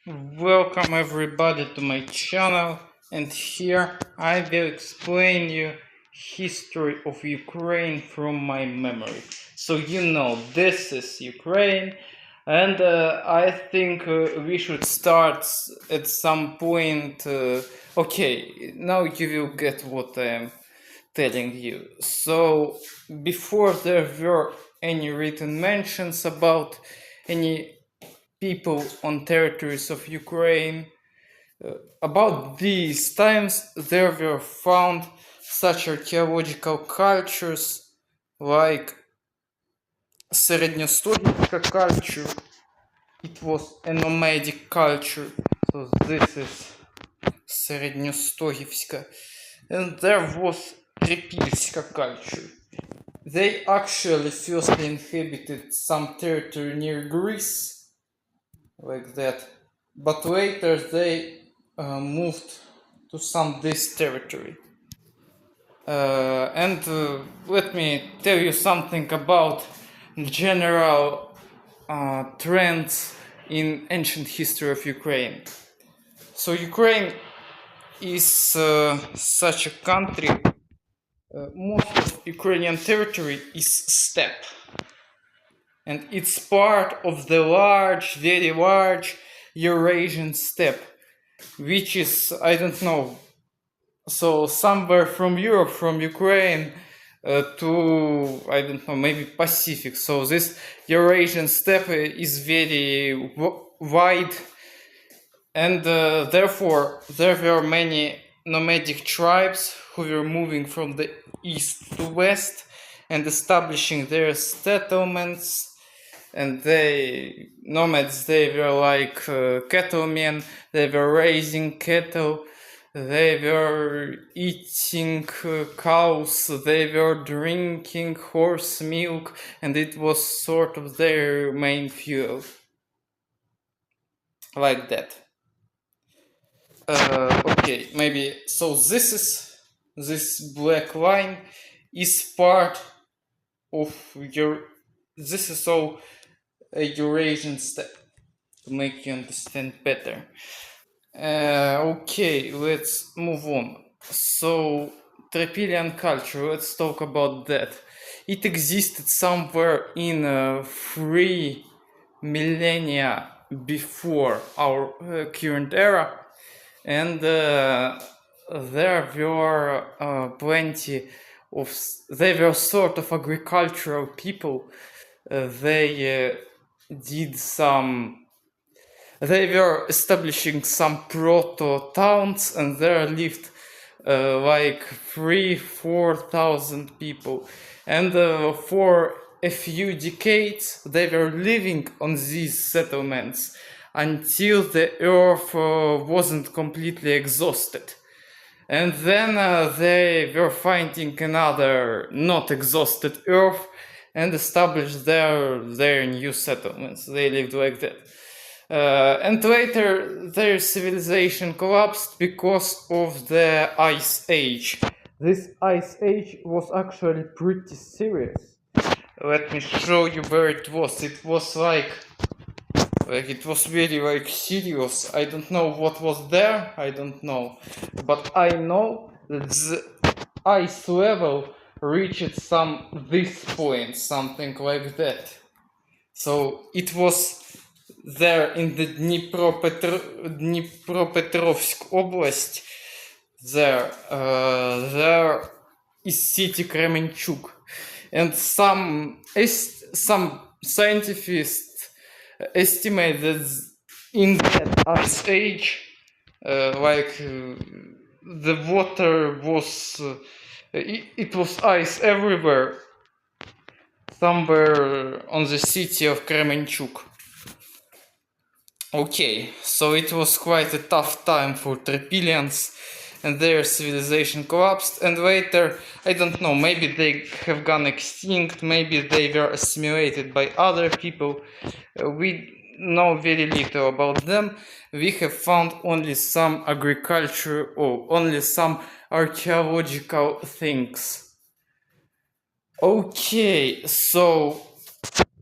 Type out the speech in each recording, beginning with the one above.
Welcome everybody to my channel, and here I will explain you history of Ukraine from my memory. So this is Ukraine, and I think we should start at some point. Okay, now you will get what I am telling you. So before there were any written mentions about any people on territories of Ukraine. About these times, there were found such archaeological cultures like Середньостогівська culture. It was a nomadic culture. So this is Середньостогівська. And there was Трипільська culture. They actually first inhabited some territory near Greece, like that, but later they moved to some this territory. And let me tell you something about general trends in ancient history of Ukraine. So Ukraine is such a country. Most of Ukrainian territory is steppe, and it's part of the large, very large Eurasian steppe, which is, I don't know, so somewhere from Europe, from Ukraine to, I don't know, maybe Pacific. So this Eurasian steppe is very wide, and therefore there were many nomadic tribes who were moving from the east to west and establishing their settlements. And nomads, they were like cattlemen. They were raising cattle, they were eating cows, they were drinking horse milk, and it was sort of their main fuel, like that. Okay, maybe, so this black line is part of this is all a Eurasian steppe, to make you understand better. Okay, let's move on. So, Trypillian culture, let's talk about that. It existed somewhere in 3 millennia before our current era, and there were plenty of, they were sort of agricultural people. They were establishing some proto-towns, and there lived like 3,000-4,000 people. And for a few decades, they were living on these settlements until the earth wasn't completely exhausted. And then they were finding another not exhausted earth and established their new settlements. They lived like that. And later their civilization collapsed because of the Ice Age. This Ice Age was actually pretty serious. Let me show you where it was. It was like it was very serious. I don't know what was there, I don't know. But I know that the ice level reached this point, something like that. So it was there in the Dnipropetrovsk Oblast. There is city Kremenchuk, and some scientists estimate that in that ice age, the water was, it was ice everywhere, somewhere on the city of Kremenchuk. Okay, so it was quite a tough time for Trypillians, and their civilization collapsed, and later, I don't know, maybe they have gone extinct, maybe they were assimilated by other people. We know very little about them. We have found only some agriculture, or only some archaeological things. Okay, so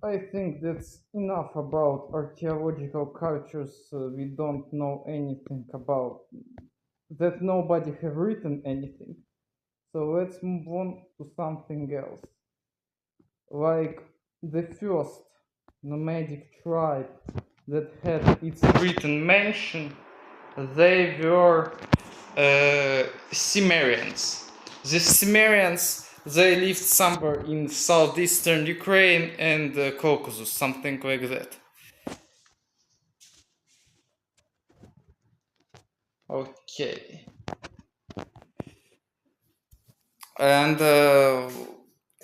I think that's enough about archaeological cultures we don't know anything about, that nobody have written anything. So let's move on to something else. Like the first nomadic tribe that had its written mention, they were Cimmerians. The Cimmerians, they lived somewhere in southeastern Ukraine and Caucasus, something like that. Okay. And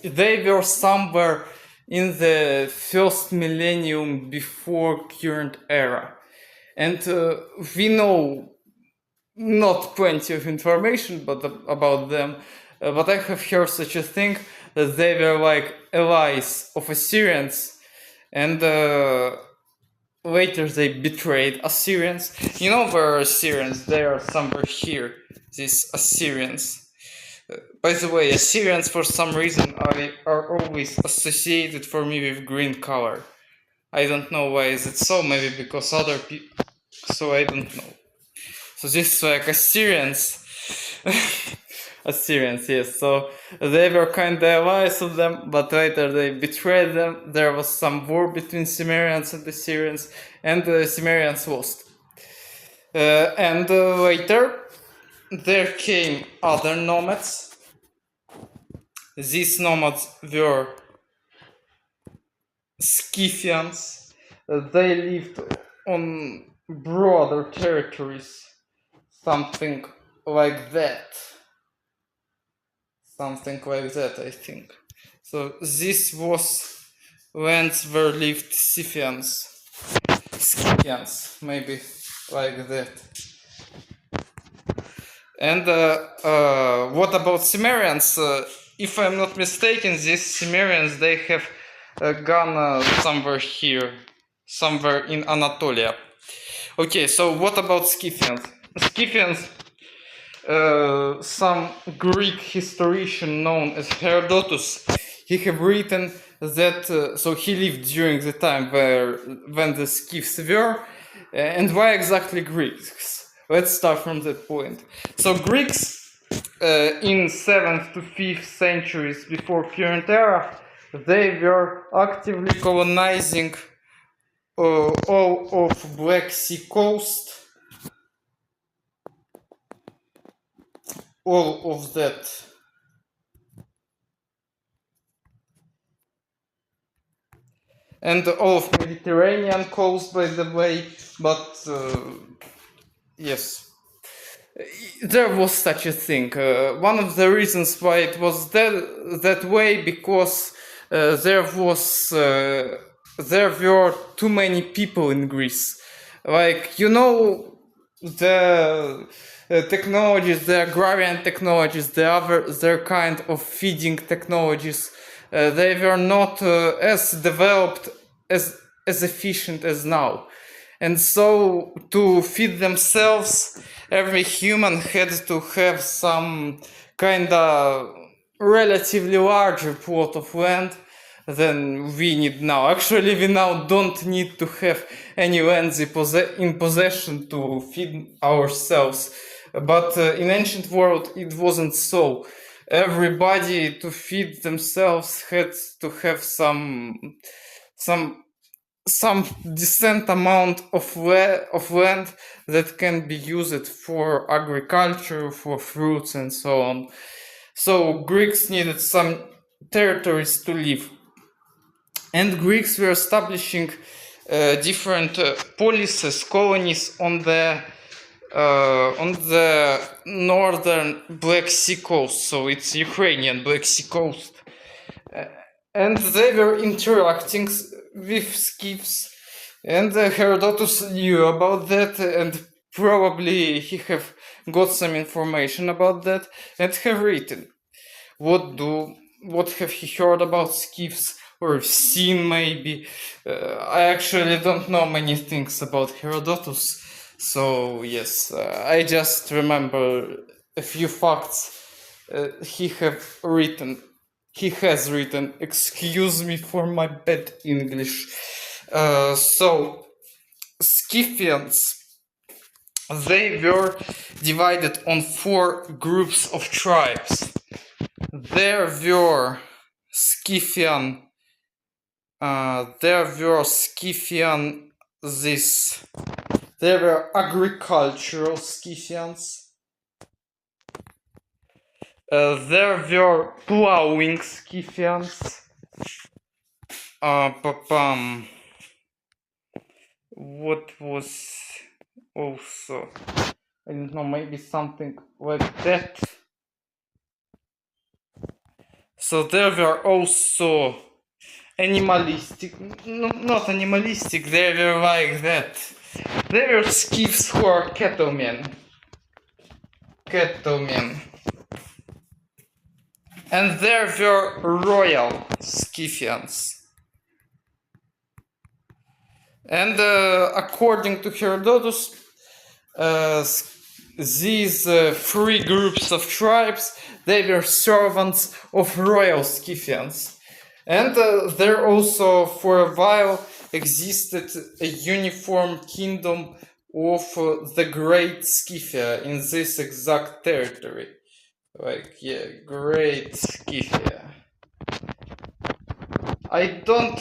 they were somewhere in the first millennium before current era. And we know not plenty of information about them, but I have heard such a thing that they were like allies of Assyrians, and later they betrayed Assyrians. You know where Assyrians? They are somewhere here. These Assyrians. By the way, Assyrians for some reason are always associated for me with green color. I don't know why is it so. Maybe because other people. So I don't know. So this is like Assyrians. Assyrians, yes. So they were kind of allies of them, but later they betrayed them. There was some war between Cimmerians and Assyrians, and the Cimmerians lost. And later there came other nomads. These nomads were Scythians. They lived on broader territories, something like that. Something like that, I think. So this was lands where lived Scythians. Scythians, maybe like that. And what about Cimmerians? If I'm not mistaken, these Cimmerians, they have gone somewhere here, somewhere in Anatolia. Okay, so what about Scythians? Scythians, some Greek historian known as Herodotus, he have written that so he lived during the time when the Scyths were, and why exactly Greeks? Let's start from that point. So Greeks in 7th to 5th centuries before current era, they were actively colonizing all of Black Sea coast, all of that. And all of Mediterranean coast, by the way, but yes, there was such a thing. One of the reasons why it was that way, because there were too many people in Greece. Like, you know, the technologies, the agrarian technologies, their kind of feeding technologies, they were not as developed, as efficient as now. And so to feed themselves, every human had to have some kind of relatively larger plot of land than we need now. Actually, we now don't need to have any lands in possession to feed ourselves. But in ancient world, it wasn't so. Everybody to feed themselves had to have some decent amount of land that can be used for agriculture, for fruits, and so on. So Greeks needed some territories to live, and Greeks were establishing different policies, colonies on the northern Black Sea coast. So it's Ukrainian Black Sea coast. And they were interacting with Scyths, and Herodotus knew about that, and probably he have got some information about that and have written. What have he heard about Scyths or seen maybe? I actually don't know many things about Herodotus, so yes, I just remember a few facts he has written. Excuse me for my bad English. So Scythians, they were divided on 4 groups of tribes. There were Scythian, there were agricultural Scythians, there were plowing Scythians, what was also, I don't know, maybe something like that. So there were also animalistic, not animalistic, they were like that. There were Scyths who are cattlemen. And there were royal Scythians. And according to Herodotus, these 3 groups of tribes, they were servants of royal Scythians. And there also for a while existed a uniform kingdom of the Great Scythia in this exact territory. Like, yeah, Great Scythia. I don't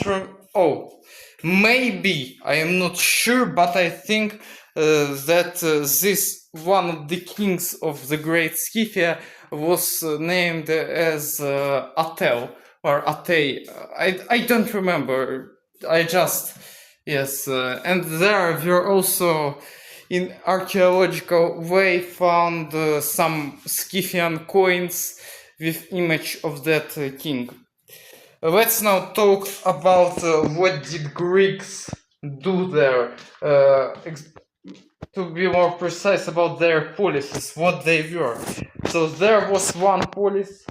maybe, I am not sure, but I think that this one of the kings of the Great Scythia was named as Atel or Atei. I don't remember. I just, yes, and there were also in archaeological way found some Scythian coins with image of that king. Let's now talk about what did Greeks do there. To be more precise about their policies, what they were. So there was one police.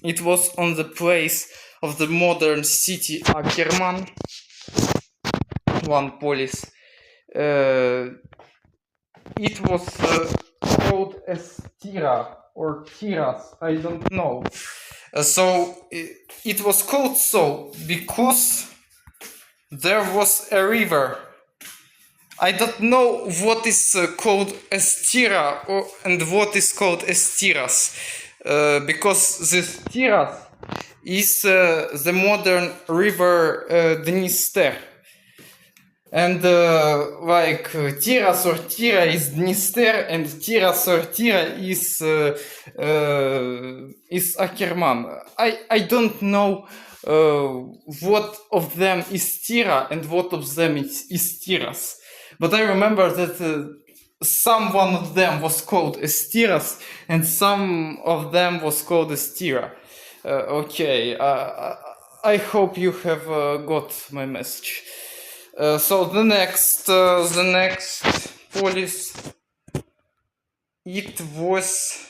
It was on the place of the modern city Akerman. One police. It was called as Tira or Tiras, I don't know. So it was called so because there was a river. I don't know what is called as Tira and what is called as Tiras, because this Tiras is the modern river Dniester. And like Tiras or Tira is Dniester, and Tiras or Tira is Akerman. I don't know what of them is Tira and what of them is Tiras. But I remember that some one of them was called as Tiras and some of them was called as Tira. Okay, I hope you have got my message. So the next police, it was,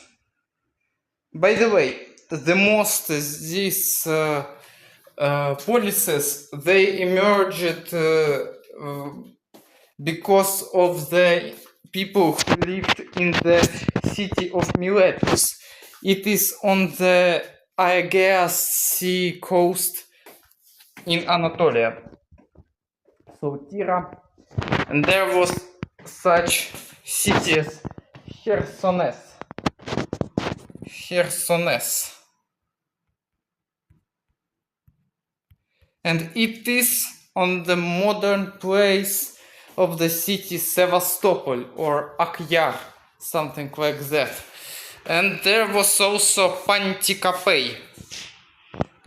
by the way, the most these policies, they emerged because of the people who lived in the city of Miletus. It is on the Aegean Sea coast in Anatolia. So Tira, and there was such city as Chersones. And it is on the modern place of the city Sevastopol or Akyar, something like that. And there was also Pantikapai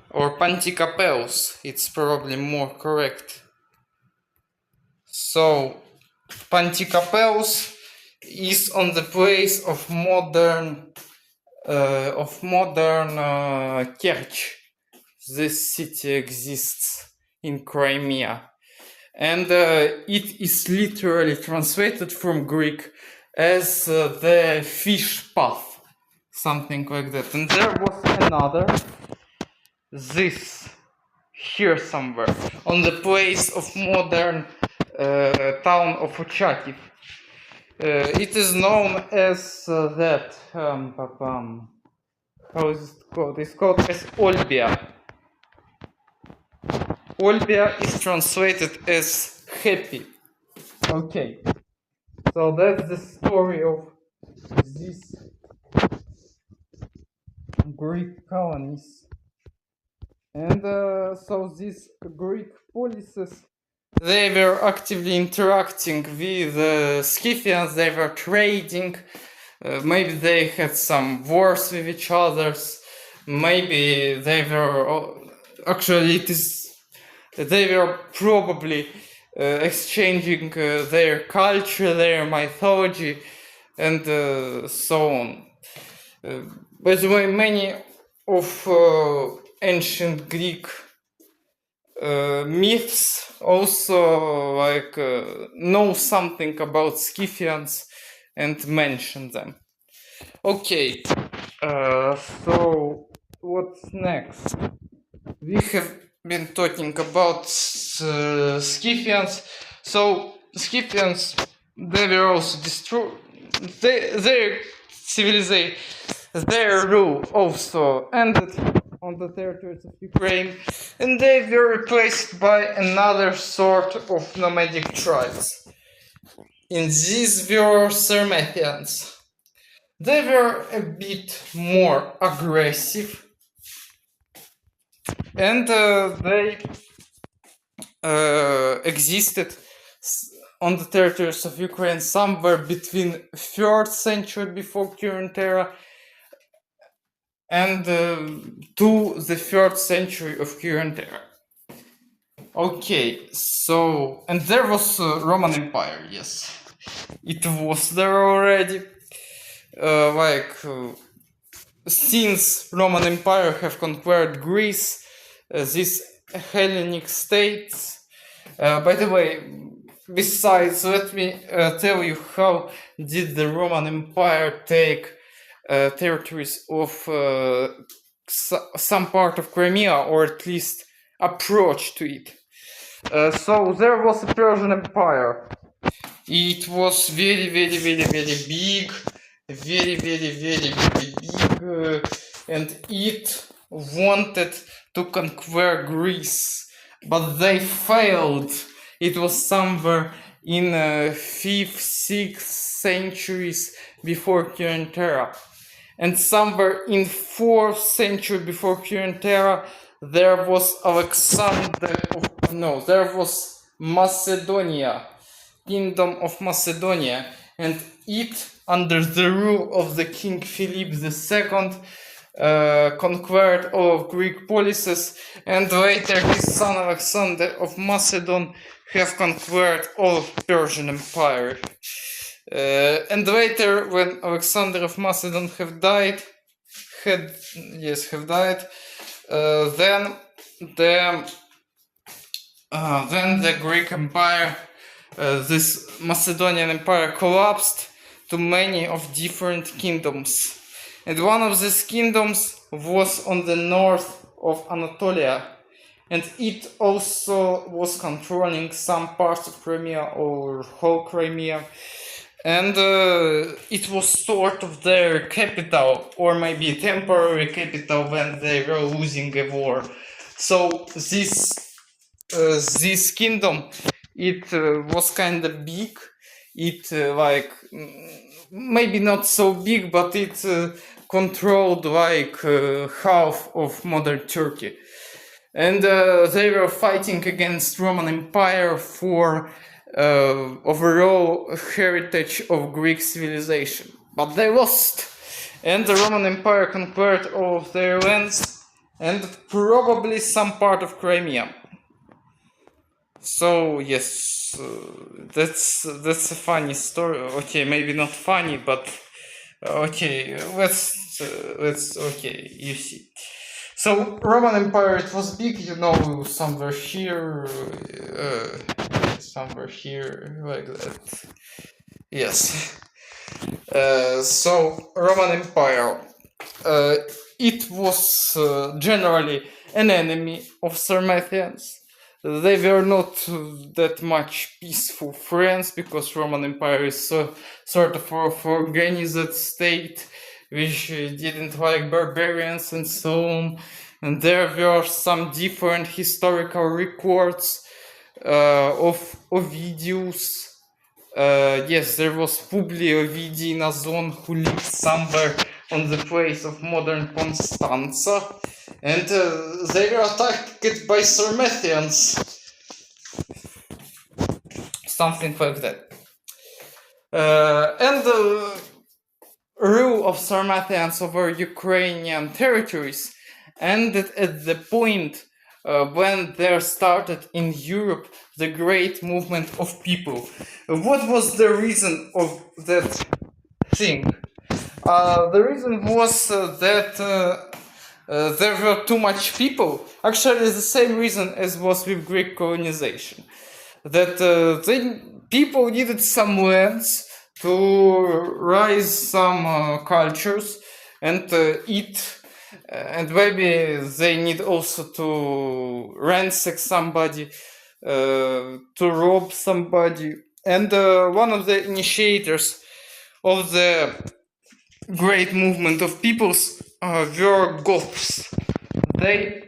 or Pantikapeus, it's probably more correct. So Pantikapeus is on the place of modern Kerch. This city exists in Crimea, and it is literally translated from Greek as the fish path, something like that. And there was another, this here somewhere, on the place of modern town of Ochakiv. It is known as that, how is it called? It's called as Olbia. Olbia is translated as happy. Okay, so that's the story of these Greek colonies. And so these Greek policies, they were actively interacting with Scythians, they were trading, maybe they had some wars with each others, maybe they were, actually they were probably exchanging their culture, their mythology, and so on. By the way, many of ancient Greek myths also know something about Scythians and mention them. Okay, so what's next? We have been talking about Scythians. So Scythians, they were also destroyed. Their civilization, their rule also ended on the territories of Ukraine, and they were replaced by another sort of nomadic tribes. And these were Sarmatians. They were a bit more aggressive, and they existed on the territories of Ukraine somewhere between 3rd century before current era and to the 3rd century of current era. Okay, so and there was Roman Empire, yes, it was there already. Since Roman Empire have conquered Greece, these Hellenic states. By the way, besides, let me tell you how did the Roman Empire take territories of some part of Crimea, or at least approach to it. So there was a Persian Empire. It was very big, very big, and it wanted to conquer Greece, but they failed. It was somewhere in 5th, 6th centuries before current era, and somewhere in 4th century before current era there was there was Macedonia, Kingdom of Macedonia, and it, under the rule of the King Philip II, conquered all of Greek policies, and later his son Alexander of Macedon have conquered all of Persian Empire. And later, when Alexander of Macedon died, then the Greek Empire, this Macedonian Empire, collapsed to many of different kingdoms, and one of these kingdoms was on the north of Anatolia, and it also was controlling some parts of Crimea or whole Crimea, and it was sort of their capital, or maybe a temporary capital when they were losing a war. So this kingdom, it was kind of big. It maybe not so big, but it controlled half of modern Turkey, and they were fighting against Roman Empire for overall heritage of Greek civilization, but they lost, and the Roman Empire conquered all of their lands and probably some part of Crimea. So yes, that's a funny story. Okay, maybe not funny, but okay, let's okay, you see. So Roman Empire, it was big, somewhere here, like that. Yes. So Roman Empire, it was generally an enemy of Sarmatians. They were not that much peaceful friends, because Roman Empire is sort of an organized state which didn't like barbarians and so on. and there were some different historical records of Ovidius. Yes, there was Publius Ovidii Nazon who lived somewhere on the place of modern Constanza, and they were attacked by Sarmatians. Something like that. And the rule of Sarmatians over Ukrainian territories ended at the point when there started in Europe the great movement of people. What was the reason of that thing? The reason was that there were too much people. Actually, the same reason as was with Greek colonization. That people needed some lands to raise some cultures and eat, and maybe they need also to ransack somebody, to rob somebody. And one of the initiators of the great movement of peoples were Goths. They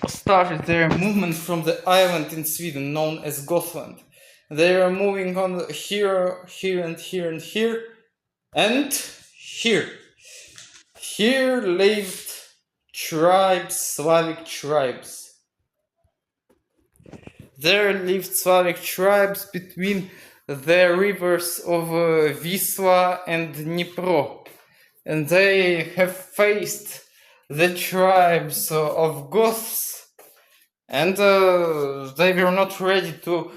started their movement from the island in Sweden known as Gothland. They are moving on here, here, and here, and here, and here. Here lived tribes, Slavic tribes. There lived Slavic tribes between the rivers of Wisła and Dnipro, and they have faced the tribes of Goths, and they were not ready to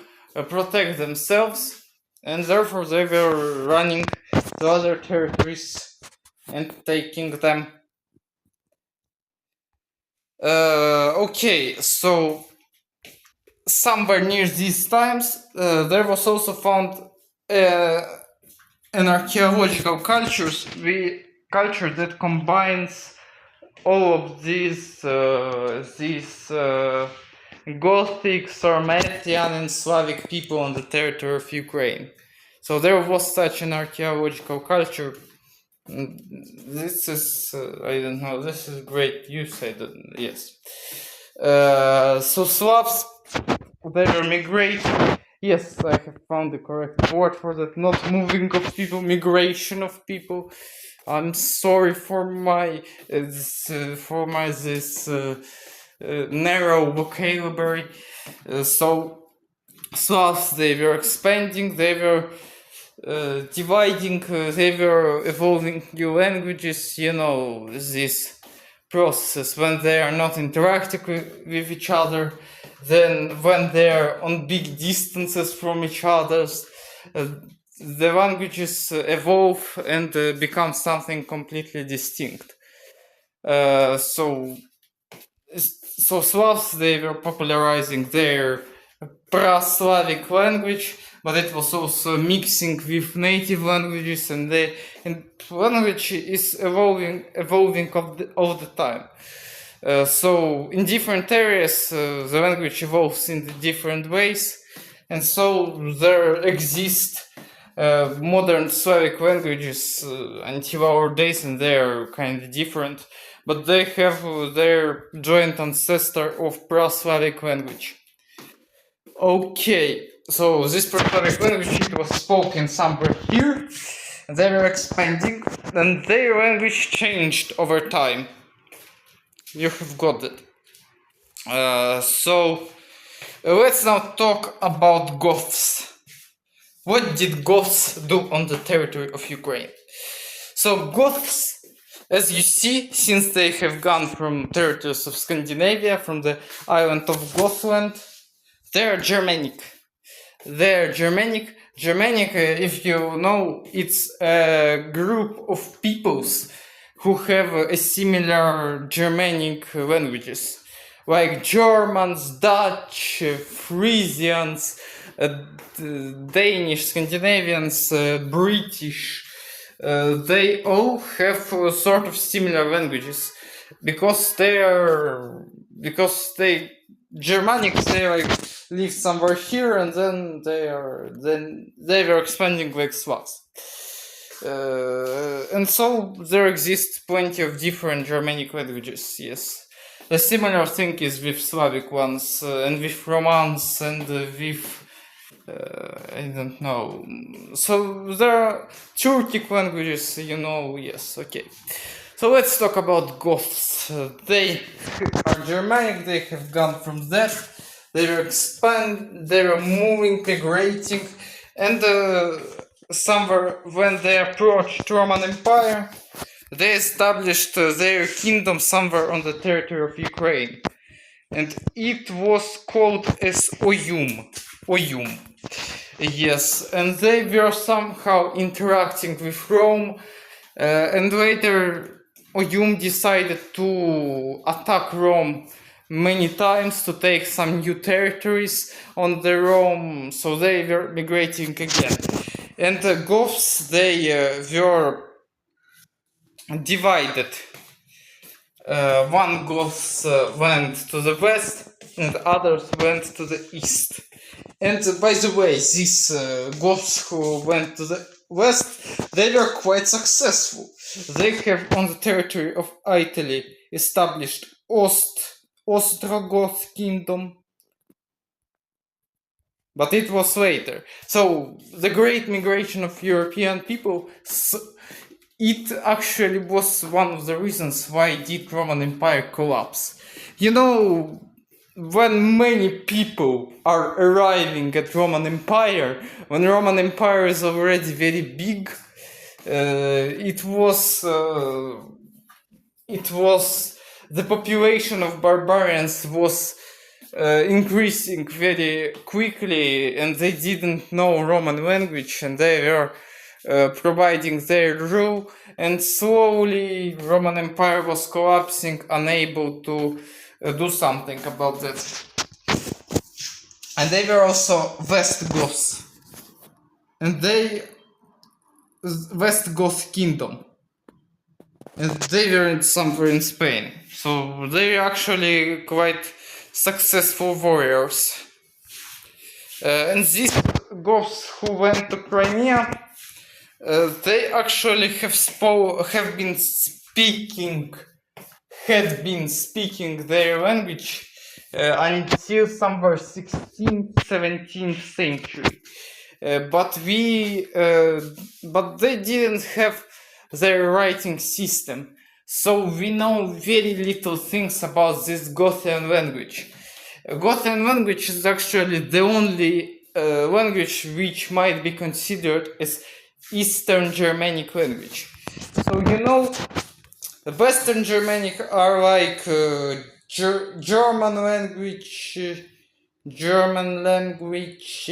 protect themselves, and therefore they were running to other territories and taking them. Okay, so somewhere near these times there was also found an archaeological culture that combines all of these Gothic, Sarmatian, and Slavic people on the territory of Ukraine. So there was such an archaeological culture. This is, I don't know, this is great. You said yes. So Slavs, they were migrating. Yes, I have found the correct word for that. Not moving of people, migration of people. I'm sorry for my narrow vocabulary. So Slavs, they were expanding, they were dividing, they were evolving new languages. You know, this process when they are not interacting with each other, then when they are on big distances from each other, the languages evolve and become something completely distinct. So Slavs, they were popularizing their pra-Slavic language, but it was also mixing with native languages, and language is evolving all the time. So in different areas, the language evolves in different ways, and so there exist modern Slavic languages until our days, and they are kind of different, but they have their joint ancestor of pra-Slavic language. Okay, so this pra-Slavic language, it was spoken somewhere here, they were expanding, and their language changed over time. You have got it. So let's now talk about Goths. What did Goths do on the territory of Ukraine? So Goths, as you see, since they have gone from territories of Scandinavia, from the island of Gothland, they're Germanic. Germanic, if you know, it's a group of peoples who have a similar Germanic languages, like Germans, Dutch, Frisians, Danish, Scandinavians, British. They all have sort of similar languages because Germanic, they like live somewhere here, and then they were expanding like Slavs. And so there exist plenty of different Germanic languages, yes. A similar thing is with Slavic ones and with Romance and with I don't know. So there are Turkic languages, you know. Yes, okay. So let's talk about Goths. They are Germanic. They have gone from that. They are they are moving, migrating, and somewhere when they approached Roman Empire, they established their kingdom somewhere on the territory of Ukraine, and it was called as Oyum. Oyum. Yes, and they were somehow interacting with Rome, and later Oyum decided to attack Rome many times to take some new territories on the Rome, so they were migrating again. And the Goths, they were divided. One Goths went to the west and others went to the east. And by the way, these Goths who went to the west, they were quite successful. They have on the territory of Italy established Ostrogoth kingdom, but it was later. So the great migration of European people, it actually was one of the reasons why did Roman Empire collapse. You know, when many people are arriving at Roman Empire, when Roman Empire is already very big, it was the population of barbarians was increasing very quickly, and they didn't know Roman language, and they were providing their rule, and slowly Roman Empire was collapsing, unable to do something about that. And they were also West Goths, and they West Goth kingdom, and they were somewhere in Spain, so they are actually quite successful warriors. And these Goths who went to Crimea, they actually had been speaking their language until somewhere 16th, 17th century. But they didn't have their writing system, so we know very little things about this Gothian language. Gothian language is actually the only language which might be considered as Eastern Germanic language. So you know, the Western Germanic are like German language, German language.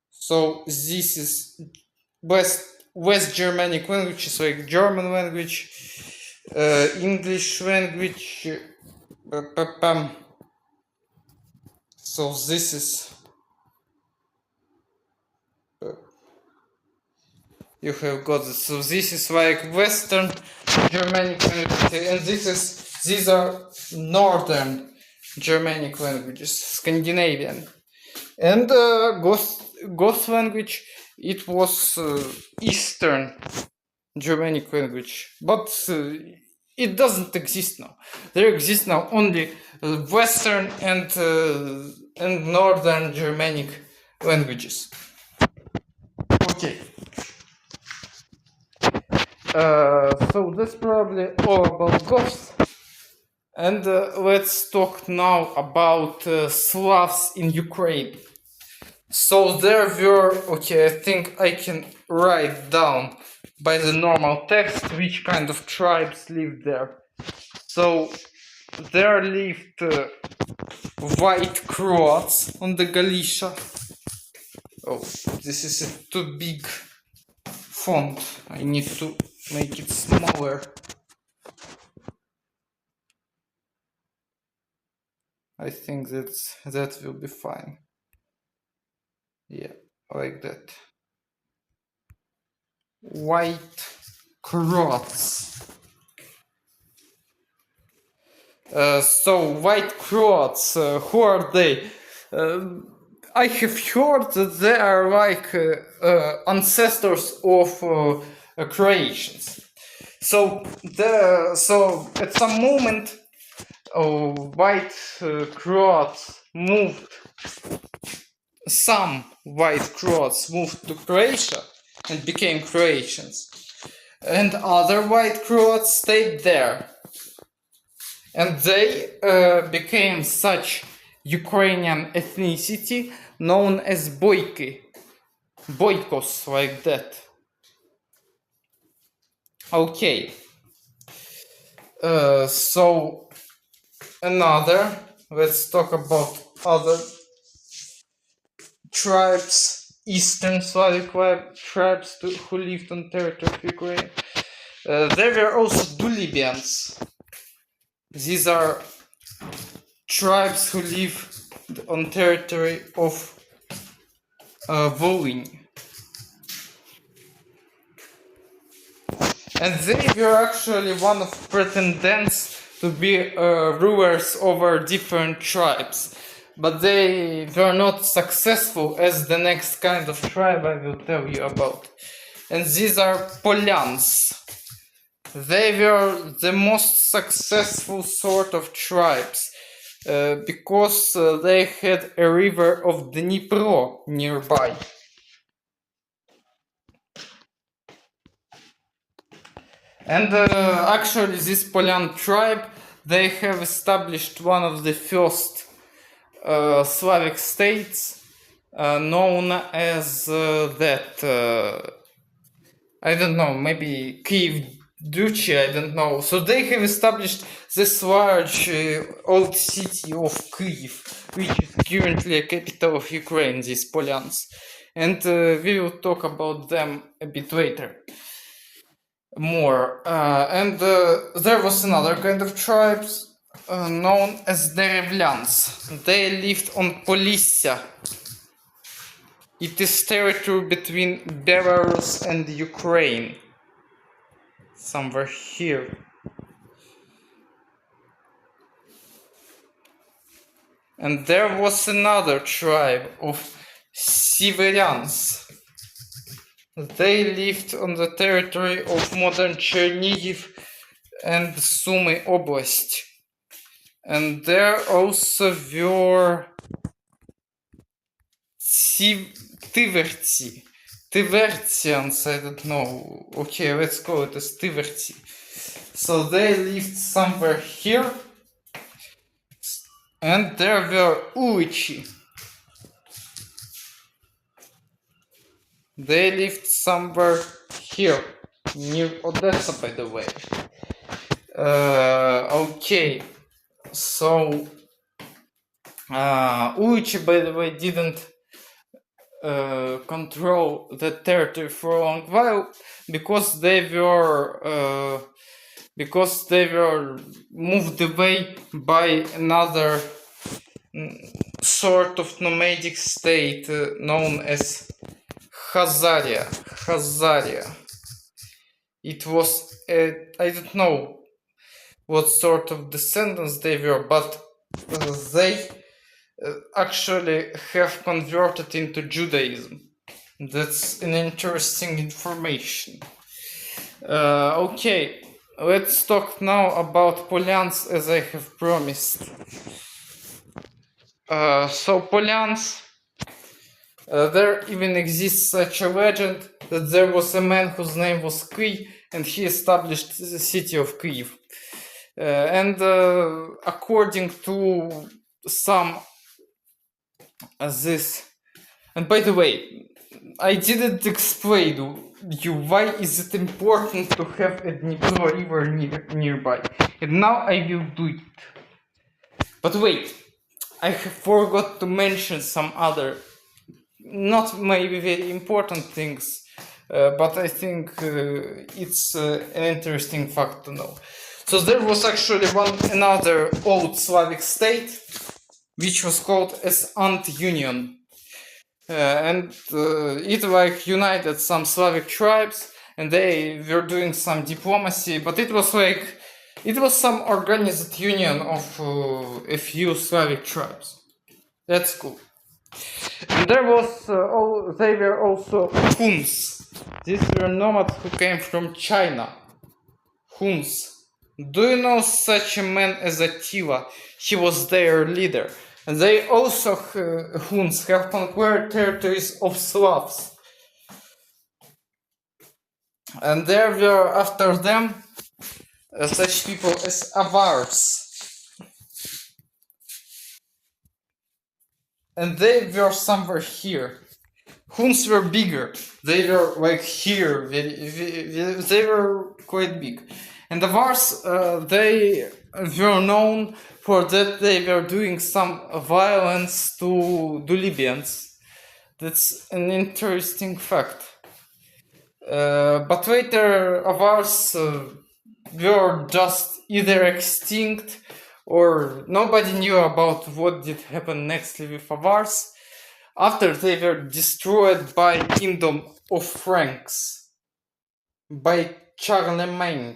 So this is West Germanic languages like German language, English language. So this is you have got it. So this is like Western Germanic language, and these are Northern Germanic languages, Scandinavian. And Goth language, it was Eastern Germanic language, but it doesn't exist now. There exist now only Western and Northern Germanic languages. Okay. So that's probably all about Goths. And let's talk now about Slavs in Ukraine. So there were, okay, I think I can write down by the normal text which kind of tribes lived there. So there lived White Croats on the Galicia. Oh, this is a too big font. I need to make it smaller. I think that will be fine. Yeah, like that. White Croats. So White Croats, who are they? I have heard that they are like ancestors of Croatians. So at some moment, white Croats moved. Some white Croats moved to Croatia and became Croatians, and other white Croats stayed there, and they became such Ukrainian ethnicity known as Boyki, Boykos, like that. Okay. So let's talk about other tribes, Eastern Slavic tribes who lived on territory of Ukraine. There were also Dulibians. These are tribes who live on territory of Volhynia. And they were actually one of pretendants to be rulers over different tribes. But they were not successful as the next kind of tribe I will tell you about. And these are Polyans. They were the most successful sort of tribes because they had a river of Dnipro nearby. And actually this Polyan tribe, they have established one of the first Slavic states known as I don't know, maybe Kiev Duchy, I don't know. So they have established this large old city of Kiev, which is currently a capital of Ukraine, these Polyans. And we will talk about them a bit later. More. And there was another kind of tribes known as Derevlyans. They lived on Polyssia. It is territory between Belarus and Ukraine. Somewhere here. And there was another tribe of Siverians. They lived on the territory of modern Chernihiv and Sumy Oblast. And there also were Tivertians, I don't know. Okay, let's call it as Tiverti. So they lived somewhere here. And there were Ulichi. They lived somewhere here, near Odessa, by the way. Okay, so Ulichi, by the way, didn't control the territory for a long while because they were moved away by another sort of nomadic state known as Khazaria. It was I don't know what sort of descendants they were, but they actually have converted into Judaism. That's an interesting information. Okay, let's talk now about Polyans as I have promised. So Polyans, there even exists such a legend that there was a man whose name was Kiev and he established the city of Kiev. And according to some this, and by the way, I didn't explain you why is it important to have a Dnipro river nearby, and now I will do it. But wait, I forgot to mention some other, not maybe very important things, but I think it's an interesting fact to know. So there was actually another old Slavic state which was called as Ant-Union, and it like united some Slavic tribes, and they were doing some diplomacy, but it was some organized union of a few Slavic tribes. That's cool. And there was, they were also Huns. These were nomads who came from China. Huns. Do you know such a man as Attila? He was their leader. And they also, Huns, have conquered territories of Slavs. And there were after them such people as Avars. And they were somewhere here. Huns were bigger. They were like here. They were quite big. And the Avars, they were known for that they were doing some violence to the Libyans. That's an interesting fact. But later, Avars were just either extinct or nobody knew about what did happen next with Avars after they were destroyed by Kingdom of Franks by Charlemagne.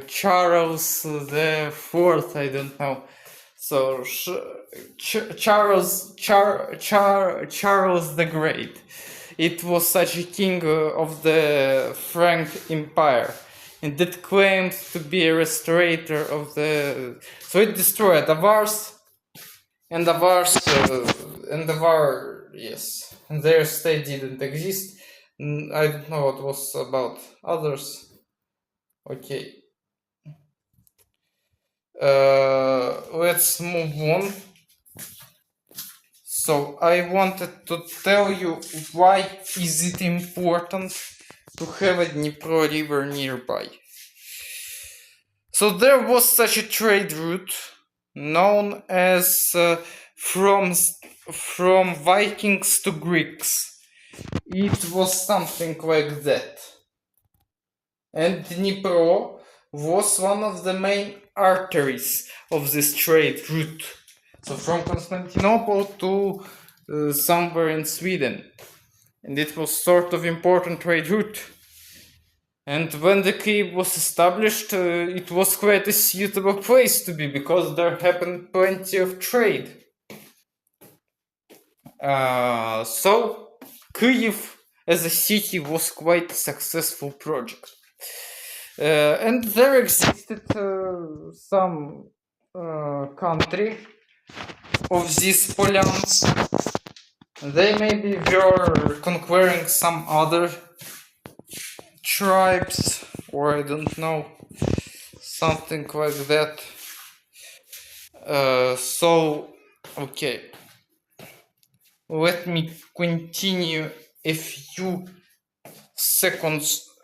Charles the Fourth, I don't know. So Charles the Great. It was such a king of the Frank Empire, and it claimed to be a restorator of the. So it destroyed Avars, and Avars, and Avar, yes, and their state didn't exist. I don't know what was about others. Okay. Let's move on. So I wanted to tell you why is it important to have a Dnipro river nearby. So there was such a trade route known as from Vikings to Greeks. It was something like that. And Dnipro was one of the main arteries of this trade route. So from Constantinople to somewhere in Sweden. And it was sort of important trade route. And when the Kyiv was established, it was quite a suitable place to be because there happened plenty of trade. So Kyiv as a city was quite a successful project. And there existed some country of these Polans. They maybe were conquering some other tribes, or I don't know, something like that. So, okay. Let me continue a few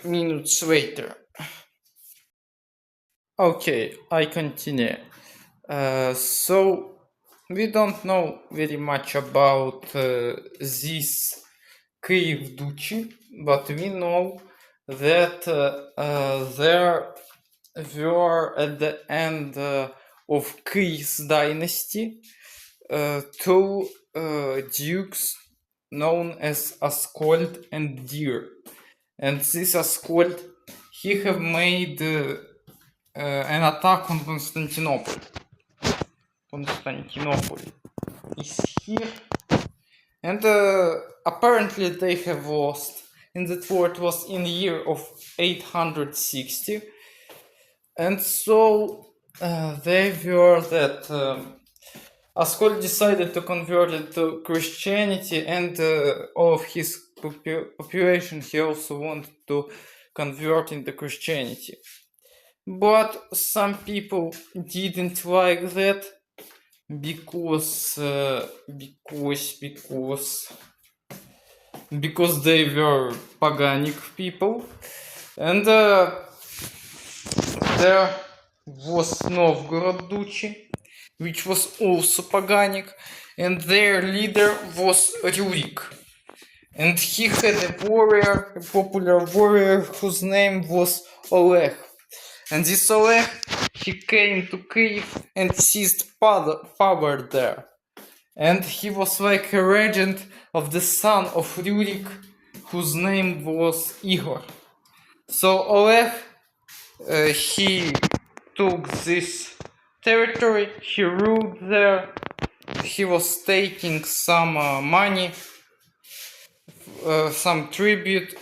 minutes later. Okay, I continue. So we don't know very much about this Kyiv Duchy, but we know that there were at the end of Kyiv's dynasty two dukes known as Askold and Dir. And this Askold, he have made an attack on Constantinople. Constantinople is here. And apparently they have lost. And that war was in the year of 860. And so they were that Askold decided to convert it to Christianity, and all of his population he also wanted to convert into Christianity. But some people didn't like that because they were paganic people, and there was Novgorod Duchy, which was also paganic, and their leader was Rurik. And he had a warrior, a popular warrior, whose name was Oleg. And this Oleg, he came to Kyiv and seized power there. And he was like a regent of the son of Rurik, whose name was Igor. So Oleg, he took this territory, he ruled there, he was taking some money, some tribute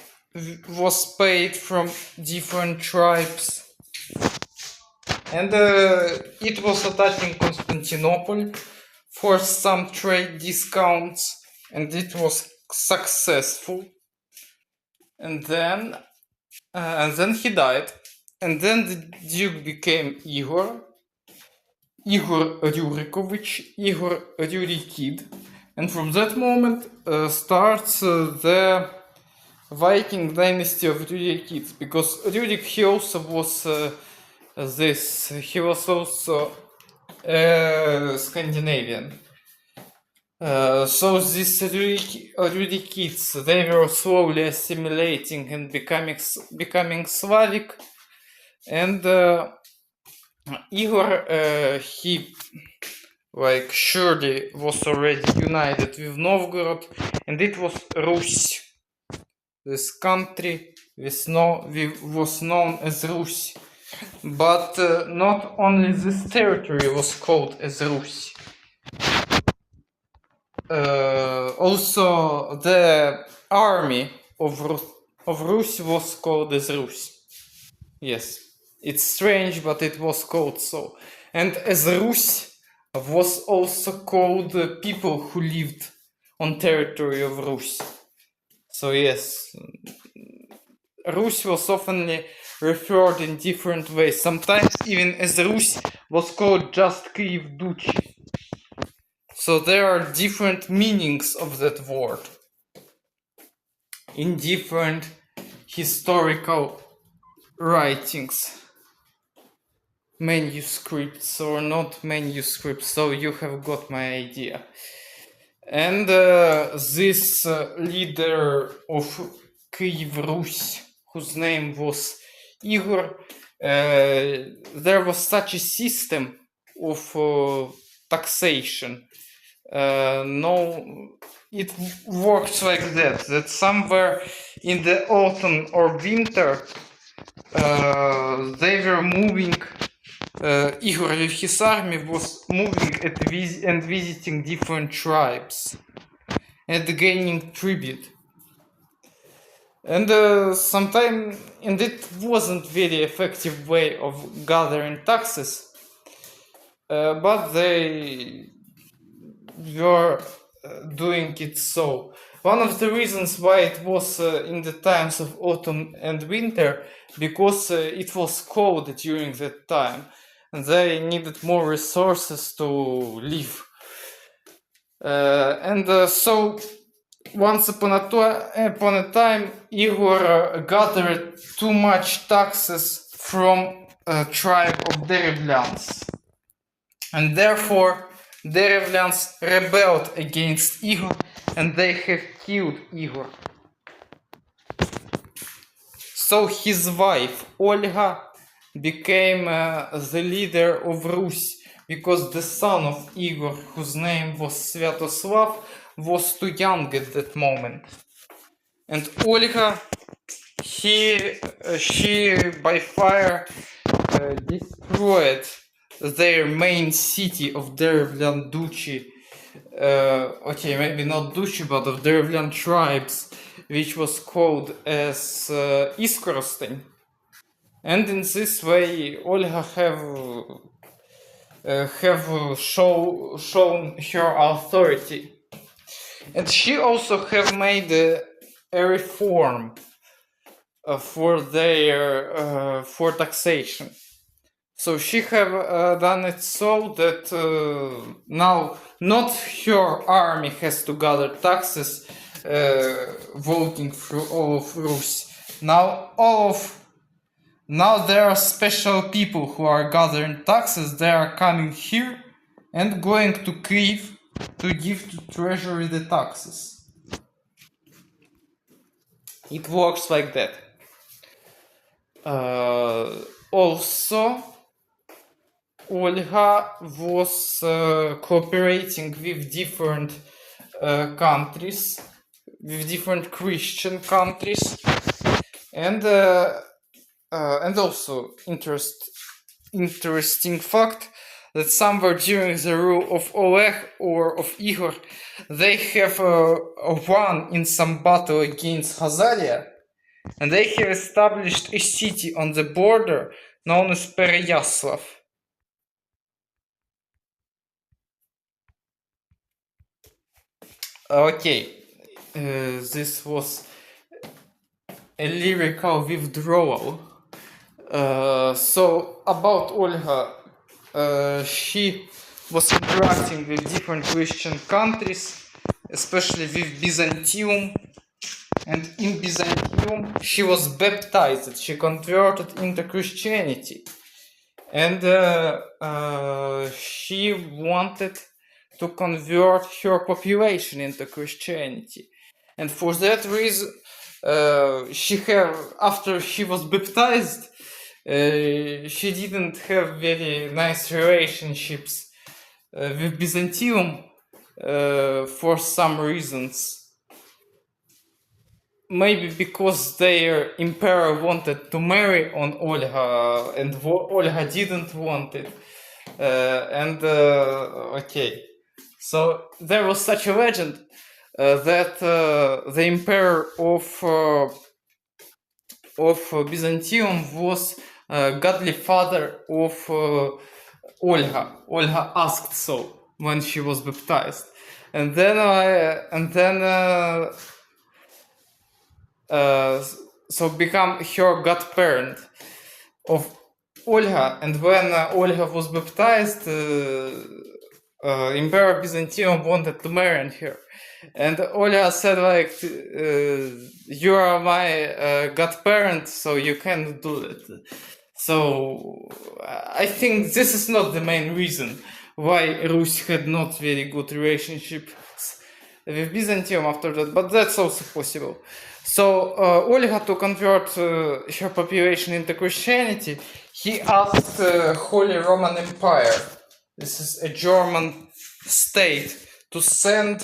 was paid from different tribes, and it was attacking Constantinople for some trade discounts, and it was successful. And then he died, and then the duke became Igor Rurikovich, Igor Rurikid, and from that moment starts the Viking dynasty of Rurikids, because Rurik, he also was he was also Scandinavian. So these Rurikids, they were slowly assimilating and becoming Slavic, and Igor, he like surely was already united with Novgorod, and it was Rus. This country was known as Rus, but not only this territory was called as Rus. Also, the army of Rus was called as Rus. Yes, it's strange, but it was called so. And as Rus was also called the people who lived on territory of Rus. So yes, Rus was often referred in different ways. Sometimes even as Rus was called just Kiev Duchy. So there are different meanings of that word in different historical writings, manuscripts or not manuscripts, so you have got my idea. And this leader of Kiev Rus, whose name was Igor, there was such a system of taxation. It works like that somewhere in the autumn or winter they were moving, Igor with his army was moving and visiting different tribes and gaining tribute. And and it wasn't very effective way of gathering taxes, but they were doing it so. One of the reasons why it was in the times of autumn and winter, because it was cold during that time, and they needed more resources to live. So once upon a time, Igor gathered too much taxes from a tribe of Derevlyans, and therefore Derevlyans rebelled against Igor, and they have killed Igor. So his wife Olga became the leader of Rus, because the son of Igor, whose name was Sviatoslav, was too young at that moment. And Olga, she by fire destroyed their main city of Derevlyan Duchy. Okay, maybe not Duchy, but of Derevlyan tribes, which was called as Iskorostyn. And in this way, Olga have shown her authority, and she also have made a reform for their for taxation. So she have done it so that now not her army has to gather taxes, voting through all of Rus. Now there are special people who are gathering taxes. They are coming here and going to Kyiv to give to treasury the taxes. It works like that. Also, Olga was cooperating with different countries, with different Christian countries, and also interesting fact, that somewhere during the rule of Oleg or of Igor, they have won in some battle against Khazaria, and they have established a city on the border known as Pereyaslav. Okay, this was a lyrical withdrawal. So about Olga, she was interacting with different Christian countries, especially with Byzantium. And in Byzantium, she was baptized. She converted into Christianity, and she wanted to convert her population into Christianity. And for that reason, after she was baptized, she didn't have very nice relationships with Byzantium for some reasons. Maybe because their emperor wanted to marry on Olga, and Olga didn't want it. Okay. So there was such a legend that the emperor of Byzantium was godly father of Olga. Olga asked so when she was baptized, and then so become her godparent of Olga. And when Olga was baptized, Emperor Byzantium wanted to marry her, and Olga said like, you are my godparent, so you can't do it. So I think this is not the main reason why Rus had not very good relationship with Byzantium after that, but that's also possible. So Olga, to convert her population into Christianity, he asked Holy Roman Empire, this is a German state, to send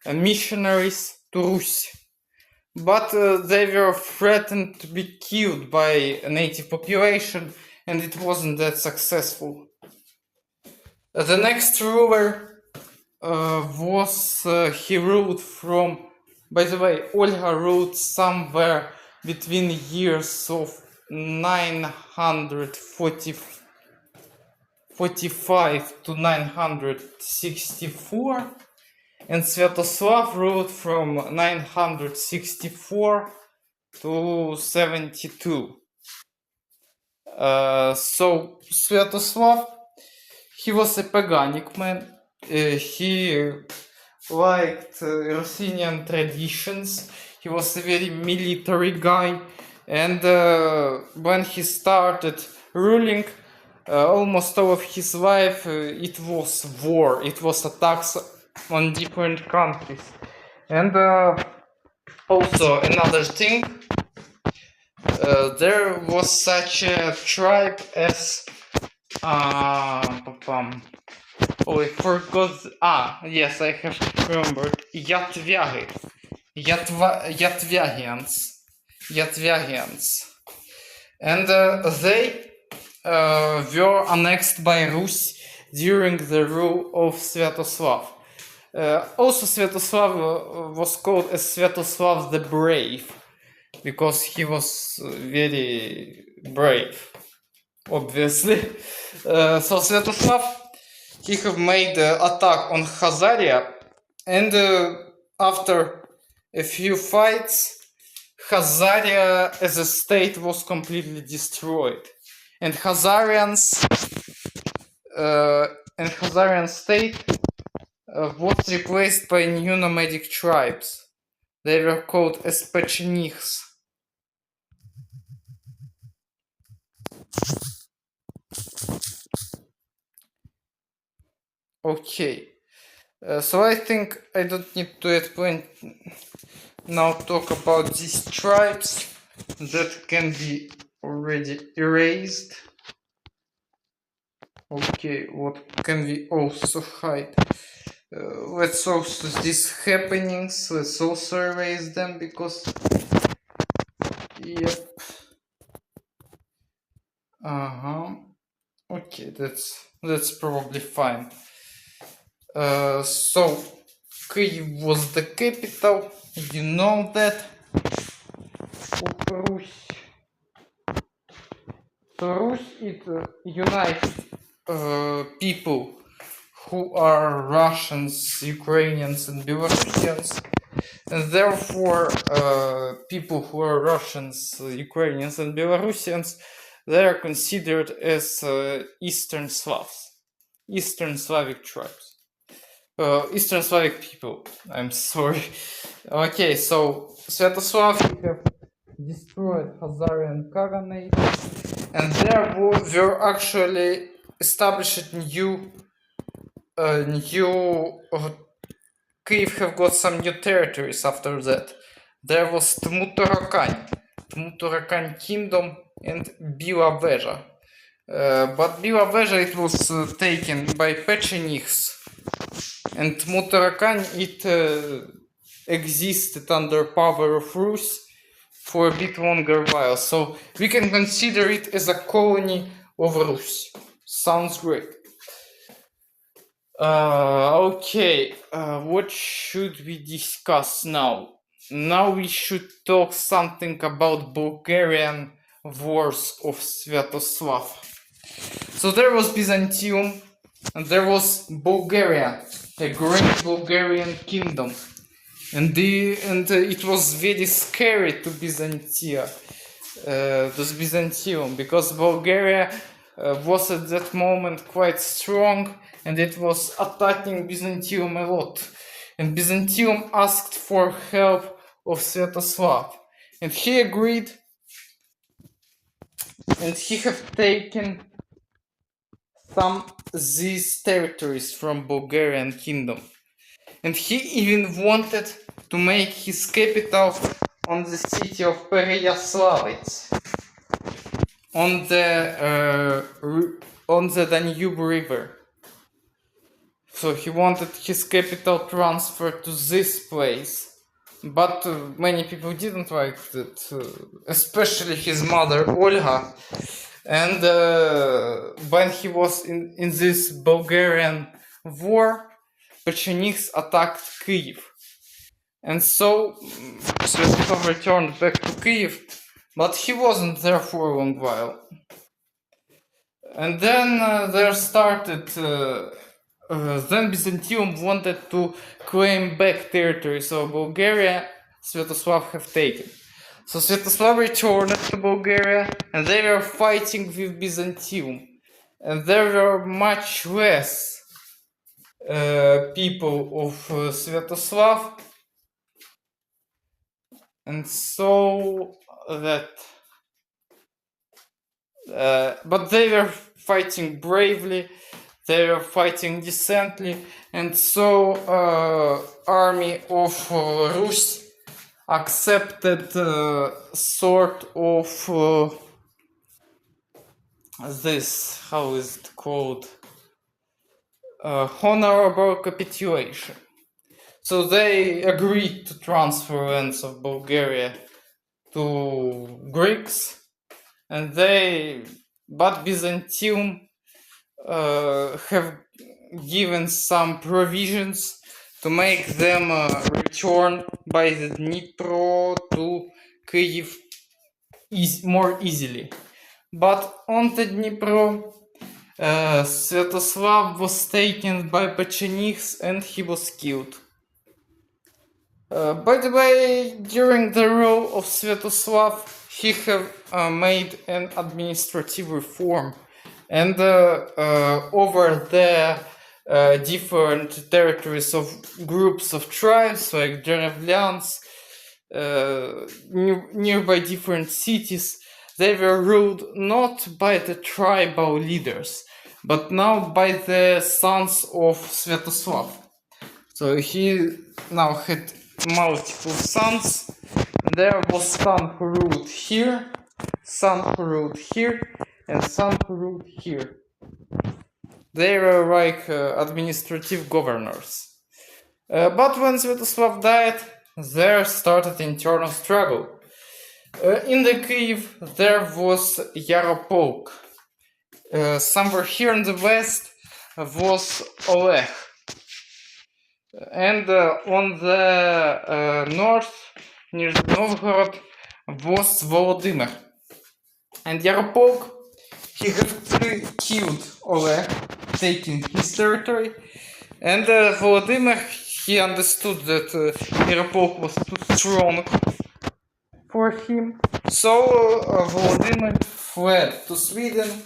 missionaries to Rus. But they were threatened to be killed by a native population, and it wasn't that successful. The next ruler he ruled from, by the way, Olga ruled somewhere between years of 945 to 964, and Sviatoslav ruled from 964 to 72. So Sviatoslav, he was a paganic man. He liked Ruthenian traditions. He was a very military guy, and when he started ruling, almost all of his life it was war. It was attacks on different countries. And also another thing, there was such a tribe as oh, I forgot. Yes, I have remembered. Yatvyaghians. And they were annexed by Rus during the rule of Sviatoslav. Also, Sviatoslav was called as Sviatoslav the Brave, because he was very brave, obviously. So Sviatoslav, he have made attack on Khazaria, and after a few fights, Khazaria as a state was completely destroyed, and Khazarian state was replaced by new nomadic tribes. They were called as Pechenichs. Okay, so I think I don't need to explain now talk about these tribes that can be already erased. Okay, what can we also hide? Let's also these happenings, let's also erase them, because yep. Uh-huh. Okay, that's probably fine. So Kyiv was the capital, you know that, of Rus. So Rus it unites people who are Russians, Ukrainians, and Belarusians, and therefore people who are Russians, Ukrainians, and Belarusians, they are considered as Eastern Slavs, Eastern Slavic tribes. Eastern Slavic people. I'm sorry. Okay, so Sviatoslav have destroyed Khazarian Khaganate, and there were actually established new Kyiv have got some new territories after that. There was Tmutorakань kingdom and Bila Veja. But Bila Veja it was taken by Pechenichs, and Tmutorakань it existed under power of Rus for a bit longer while. So we can consider it as a colony of Rus. Sounds great. Okay, what should we discuss now? Now we should talk something about Bulgarian wars of Sviatoslav. So there was Byzantium, and there was Bulgaria, a great Bulgarian kingdom. And it was very scary to Byzantium, because Bulgaria was at that moment quite strong, and it was attacking Byzantium a lot. And Byzantium asked for help of Sviatoslav, and he agreed, and he have taken some these territories from Bulgarian kingdom. And he even wanted to make his capital on the city of Pereyaslavets, on the Danube River. So he wanted his capital transferred to this place. But many people didn't like it, especially his mother Olga. And when he was in this Bulgarian war, Pechenichs attacked Kyiv. And so Sviatoslav returned back to Kyiv, but he wasn't there for a long while. And then there started then Byzantium wanted to claim back territories of Bulgaria Sviatoslav have taken. So Sviatoslav returned to Bulgaria, and they were fighting with Byzantium. And there were much less people of Sviatoslav. And so that... but they were fighting bravely. They were fighting decently, and so army of Rus accepted sort of this, how is it called, honorable capitulation. So they agreed to transfer lands of Bulgaria to Greeks, and but Byzantium have given some provisions to make them return by the Dnipro to Kyiv more easily. But on the Dnipro, Sviatoslav was taken by Pechenichs and he was killed. By the way, during the rule of Sviatoslav, he have made an administrative reform, and over the different territories of groups of tribes like Derevlyans, nearby different cities, they were ruled not by the tribal leaders, but now by the sons of Sviatoslav. So he now had multiple sons. There was son who ruled here, son who ruled here, and son who ruled here. They were like administrative governors. But when Sviatoslav died, there started internal struggle. In the Kyiv there was Yaropolk, somewhere here in the west was Oleg, and on the north near Novgorod was Volodymyr. And Yaropolk, he had killed Oleg, taking his territory, and Volodymyr, he understood that Yaropolk was too strong for him, so Volodymyr fled to Sweden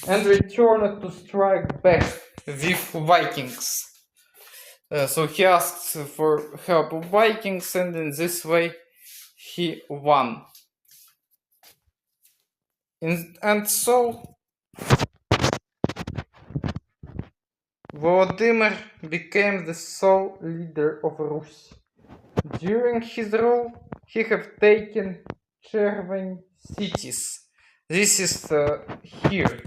and returned to strike back with Vikings. So he asked for help of Vikings, and in this way he won. And so Volodymyr became the sole leader of Rus. During his rule, he have taken Cherven cities. This is here.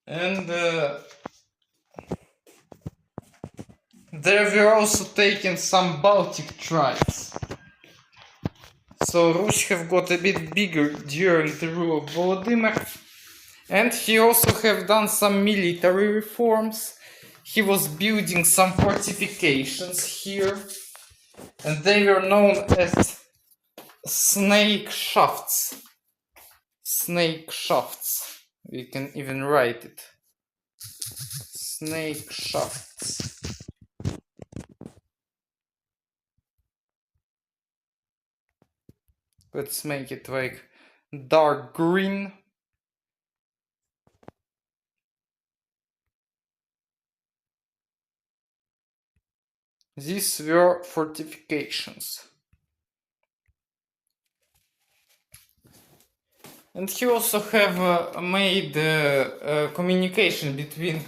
And there were also taken some Baltic tribes. So Rus have got a bit bigger during the rule of Volodymyr. And he also have done some military reforms. He was building some fortifications here, and they were known as snake shafts. Snake shafts. We can even write it. Snake shafts. Let's make it like dark green. These were fortifications. And he also have made communication between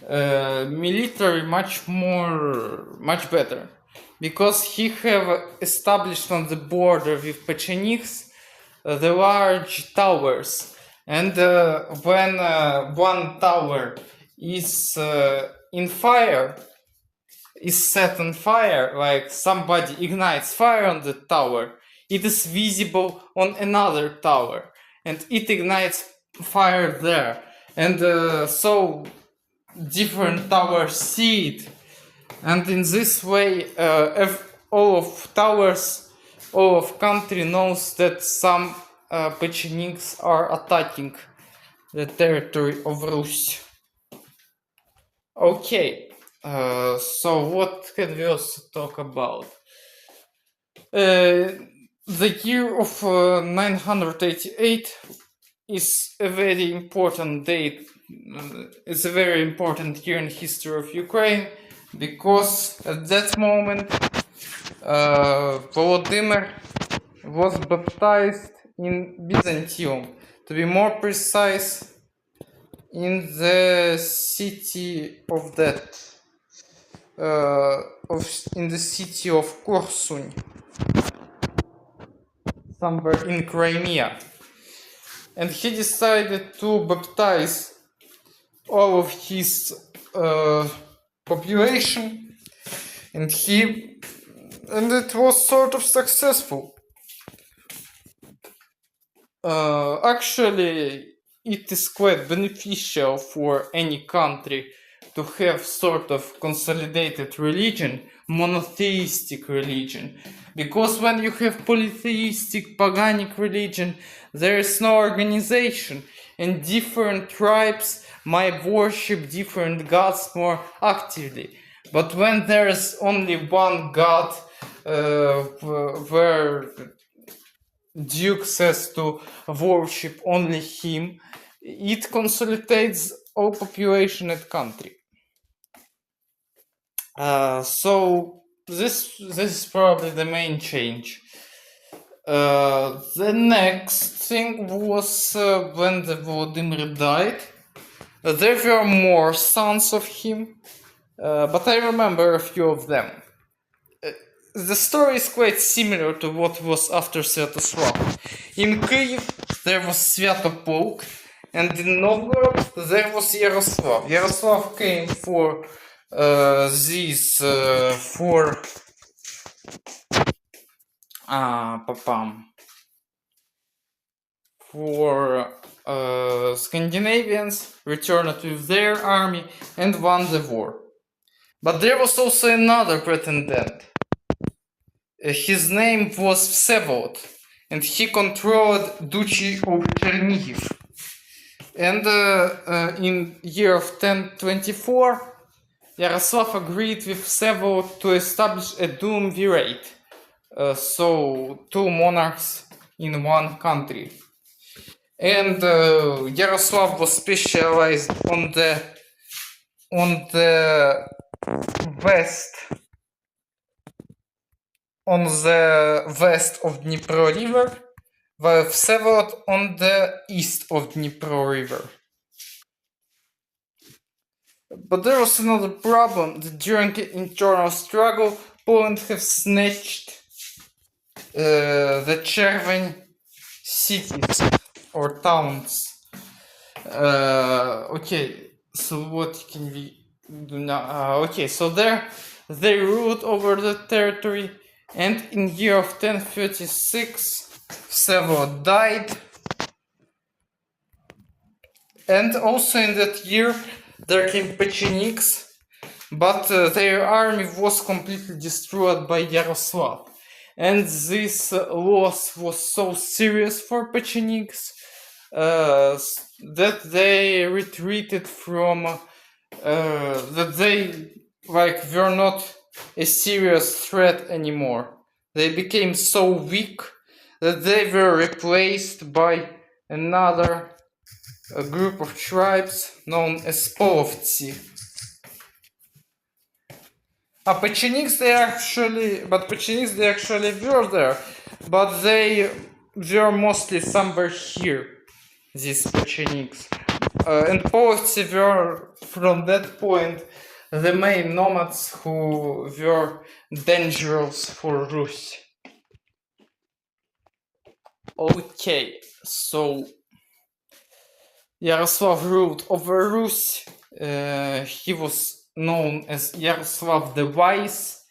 military much better, because he have established on the border with Pechenegs the large towers, and when one tower is in fire, is set on fire, like somebody ignites fire on the tower, it is visible on another tower, and it ignites fire there, and so different towers see it, and in this way all of country knows that some Pechenegs are attacking the territory of Rus. Okay, so what can we also talk about? The year of 988 is a very important date. It's a very important year in the history of Ukraine, because at that moment Volodymyr was baptized in Byzantium. To be more precise, in the city of in the city of Korsun, somewhere in Crimea. And he decided to baptize all of his population, and it was sort of successful. Actually, it is quite beneficial for any country to have sort of consolidated religion, monotheistic religion, because when you have polytheistic, paganic religion, there is no organization, and different tribes might worship different gods more actively. But when there is only one god, where Duke says to worship only him, it consolidates all population and country. So this is probably the main change. The next thing was when the Volodymyr died. There were more sons of him, but I remember a few of them. The story is quite similar to what was after Sviatoslav. In Kyiv there was Sviatopolk, and in Novgorod there was Yaroslav. Yaroslav came for these four for Scandinavians, returned with their army, and won the war. But there was also another pretendant. His name was Vsevolod, and he controlled Duchy of Chernihiv. And in year of 1024, Yaroslav agreed with Vsevolod to establish a duumvirate, so two monarchs in one country. And Yaroslav was specialized on the west of Dnipro River, while Vsevolod on the east of Dnipro River. But there was another problem, that during the internal struggle, Poland have snatched the Cherven cities or towns. Okay, so what can we do now? Okay, so they ruled over the territory, and in year of 1036, Vsevolod died. And also in that year, there came Pechenegs, but their army was completely destroyed by Yaroslav. And this loss was so serious for Pechenegs that they retreated from, that they were not a serious threat anymore. They became so weak that they were replaced by another a group of tribes known as Polovtsi. Pechenegs they actually were there, but they were mostly somewhere here, these Pechenegs. And Polovtsi were, from that point, the main nomads who were dangerous for Rus. Okay, so Yaroslav ruled over Rus. He was known as Yaroslav the Wise,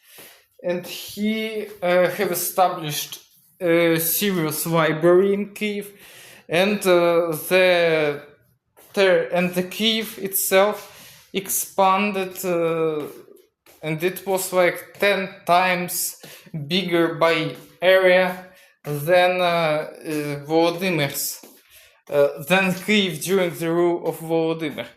and he have established a serious library in Kiev, and the Kiev itself expanded, and it was like 10 times bigger by area than Volodymyr's. Than Kiev during the rule of Volodymyr.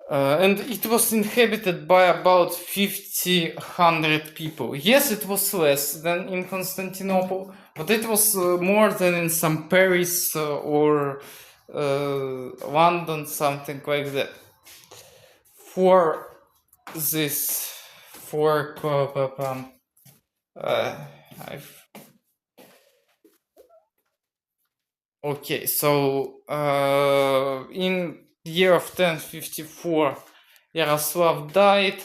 And it was inhabited by about 100 people. Yes, it was less than in Constantinople, but it was more than in some Paris or London, something like that. Okay, so in the year of 1054, Yaroslav died,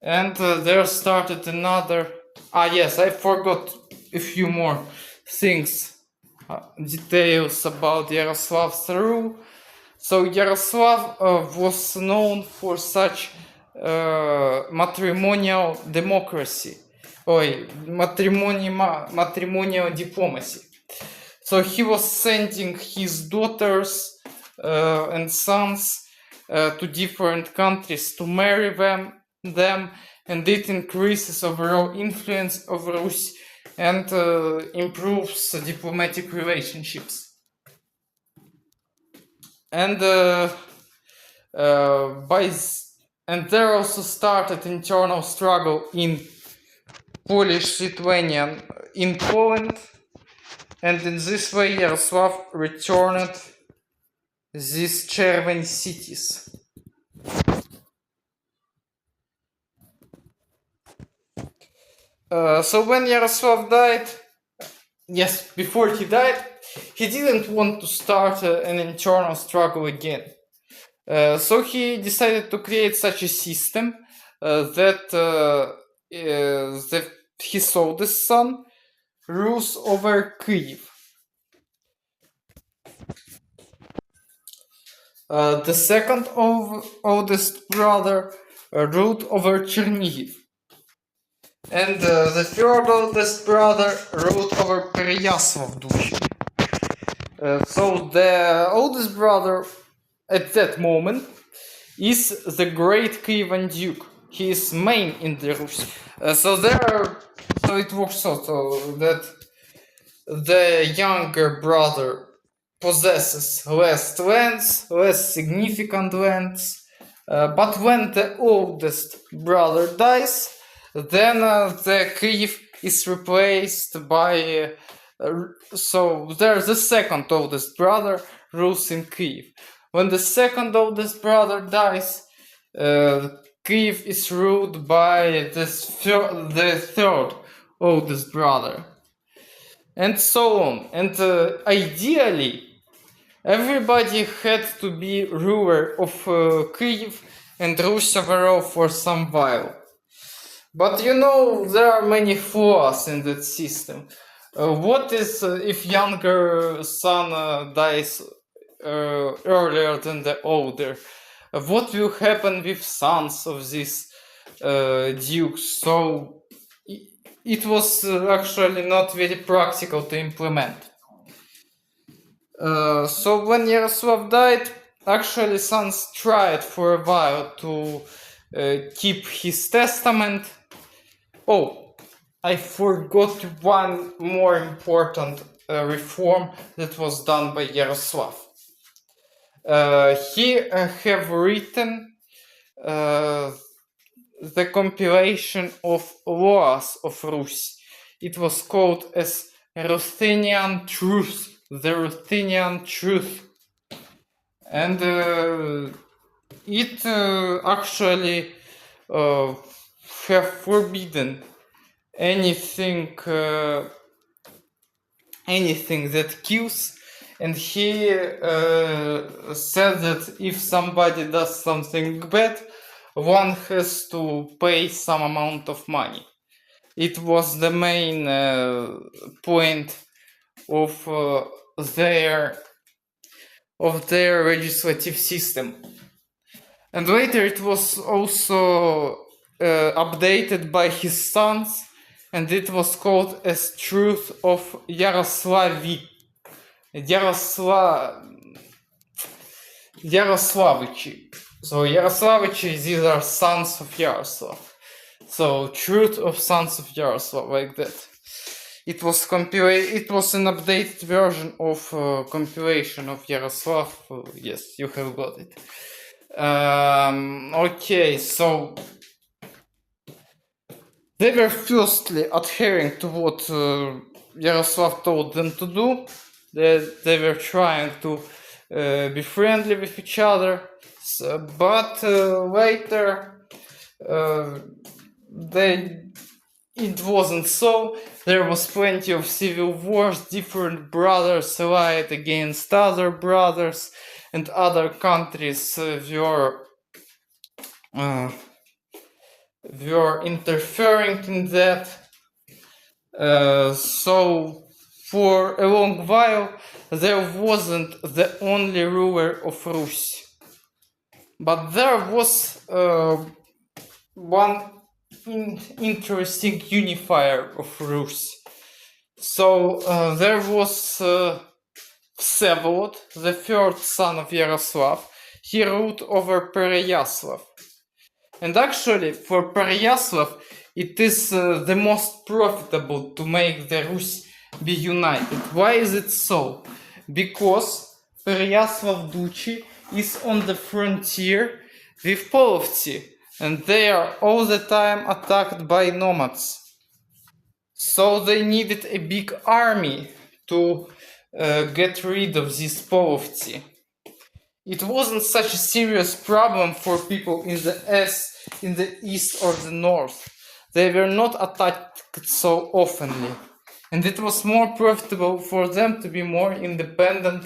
and there started another. Yes, I forgot a few more things, details about Yaroslav's rule. So Yaroslav was known for such matrimonial democracy, matrimonial diplomacy. So he was sending his daughters and sons to different countries to marry them, and it increases overall influence of Rus and improves diplomatic relationships. And and there also started internal struggle in Polish-Lithuanian in Poland. And in this way, Yaroslav returned these Cherven cities. So when Yaroslav died, yes, before he died, he didn't want to start an internal struggle again. So he decided to create such a system that his oldest son rules over Kyiv. The second oldest brother ruled over Chernihiv. And the third oldest brother ruled over Переяслав-Дучий. So the oldest brother at that moment is the great Kievan Duke. He is main in the Rus. So it works out so that the younger brother possesses less lands, less significant lands, but when the oldest brother dies, then the Kiev is replaced by so there's the second oldest brother rules in Kiev. When the second oldest brother dies, Kiev is ruled by the third oldest brother, and so on. And ideally, everybody had to be ruler of Kiev and Rus overall for some while. But you know, there are many flaws in that system. What is if younger son dies earlier than the older? What will happen with sons of these dukes? So it was actually not very practical to implement. So when Yaroslav died, actually sons tried for a while to keep his testament. Oh, I forgot one more important reform that was done by Yaroslav. He have written the compilation of laws of Rus. It was called as Ruthenian Truth, the Ruthenian Truth. And it actually have forbidden anything that kills, and he said that if somebody does something bad, one has to pay some amount of money. It was the main point of their legislative system. And later it was also updated by his sons, and it was called as Truth of Yaroslavich. Yaroslavich. So Yaroslavich, these are sons of Yaroslav. So Truth of Sons of Yaroslav, like that. It was It was an updated version of compilation of Yaroslav. Yes, you have got it. Okay, so they were firstly adhering to what Yaroslav told them to do. They were trying to be friendly with each other, but later it wasn't so. There was plenty of civil wars, different brothers allied against other brothers, and other countries were interfering in that. So for a long while there wasn't the only ruler of Rus, but there was one interesting unifier of Rus. So there was Vsevolod, the third son of Yaroslav. He ruled over Pereyaslav. And actually, for Pereyaslav, it is the most profitable to make the Rus be united. Why is it so? Because Pereyaslav-Dучий is on the frontier with Polovtsi, and they are all the time attacked by nomads. So they needed a big army to get rid of these Polovtsi. It wasn't such a serious problem for people in the east or the north. They were not attacked so oftenly, and it was more profitable for them to be more independent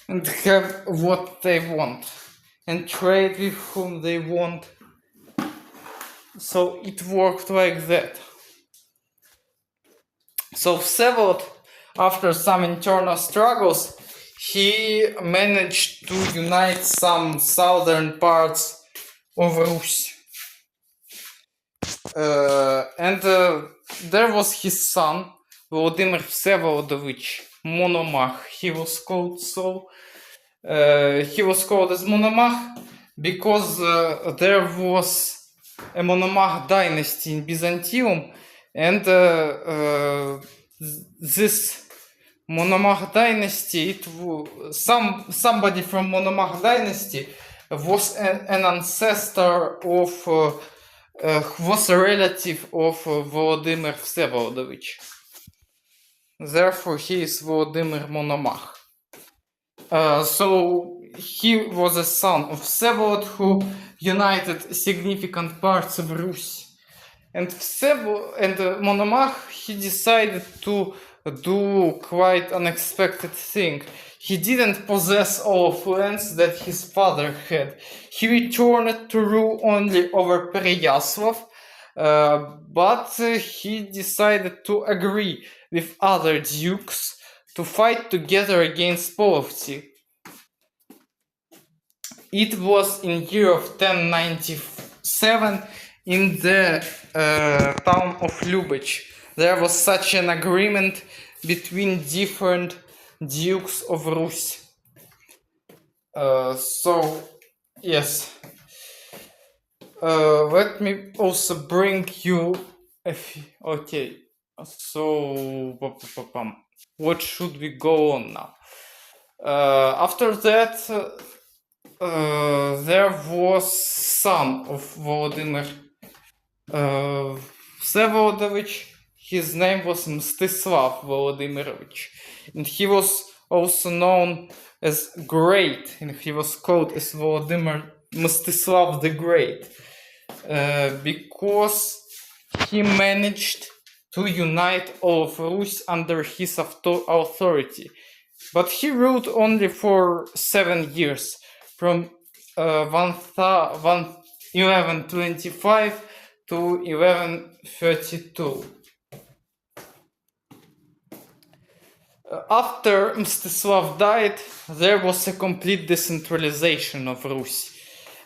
and have what they want and trade with whom they want. So it worked like that. So Vsevolod, after some internal struggles, he managed to unite some southern parts of Rus. And there was his son, Volodymyr Всеволodovich Monomach. He was called so. He was called as Monomach because there was a Monomach dynasty in Byzantium, and this Monomach dynasty, somebody from Monomach dynasty was an ancestor of, was a relative of Volodymyr Всеволodovich. Therefore, he is Volodymyr Monomach. So he was a son of Всеволod who united significant parts of Rus. And Monomach, he decided to do quite unexpected thing. He didn't possess all of lands that his father had. He returned to rule only over Pereyaslav, but he decided to agree with other dukes to fight together against Polovtsy. It was in year of 1097 in the town of Lubech. There was such an agreement between different dukes of Rus. So, yes. Let me also bring you okay. So, what should we go on now? After that, there was son of Volodymyr Всеволodovich. His name was Mstislav Volodymyrovich, and he was also known as Great, and he was called as Volodymyr Mstislav the Great, because he managed to unite all of Rus under his authority. But he ruled only for 7 years, from 1125 to 1132. After Mstislav died, there was a complete decentralization of Rus.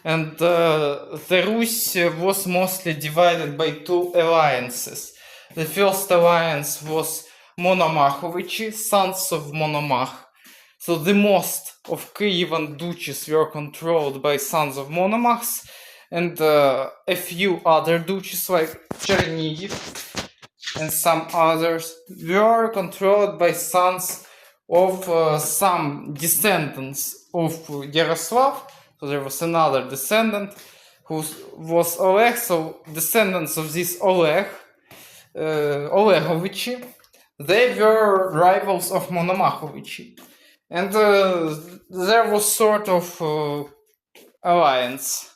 And the Rus was mostly divided by two alliances. The first alliance was Monomachovichi, sons of Monomach. So the most of Kievan duchies were controlled by sons of Monomachs, and a few other duchies like Chernihiv and some others were controlled by sons of some descendants of Yaroslav. So there was another descendant who was Oleg. So descendants of this Olegovichi, they were rivals of Monomachovichi. And there was sort of alliance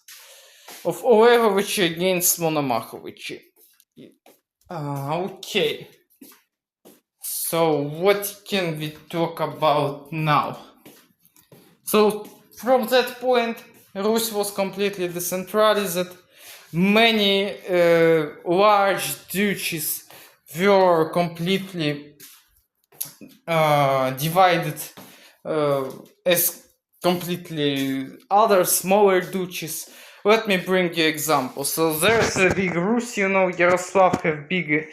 of Olegovichi against Monomachovichi. Okay. So what can we talk about now? So from that point, Rus was completely decentralized. Many large duchies were completely divided as completely other smaller duchies. Let me bring you examples. So there's a big Rus, you know, Yaroslav have big,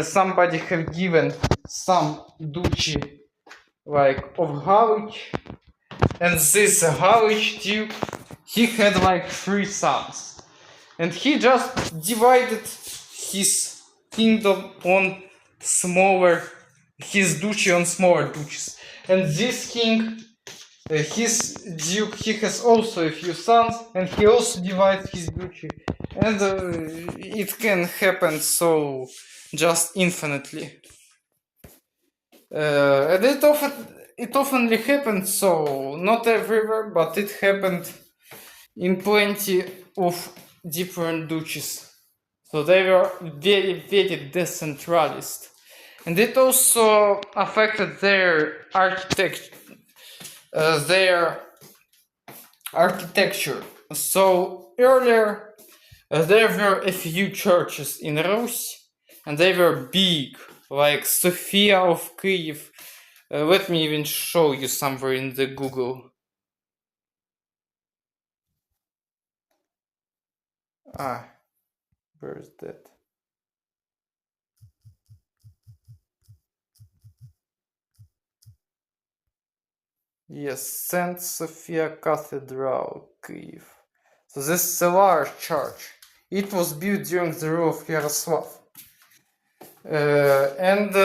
somebody have given some duchy like of Halich, and this Halich duke, he had like 3 sons, and he just divided his kingdom on smaller, his duchy on smaller duchies. And this king, his duke, he has also a few sons, and he also divides his duchy. And it can happen so just infinitely. And it often happened so, not everywhere, but it happened in plenty of different duchies. So they were very, very decentralized. And it also affected their architecture. So earlier, there were a few churches in Rus, and they were big, like Sophia of Kiev. Let me even show you somewhere in the Google. Where is that? Yes, Saint Sophia Cathedral, Kyiv. So this is a large church. It was built during the rule of Yaroslav. And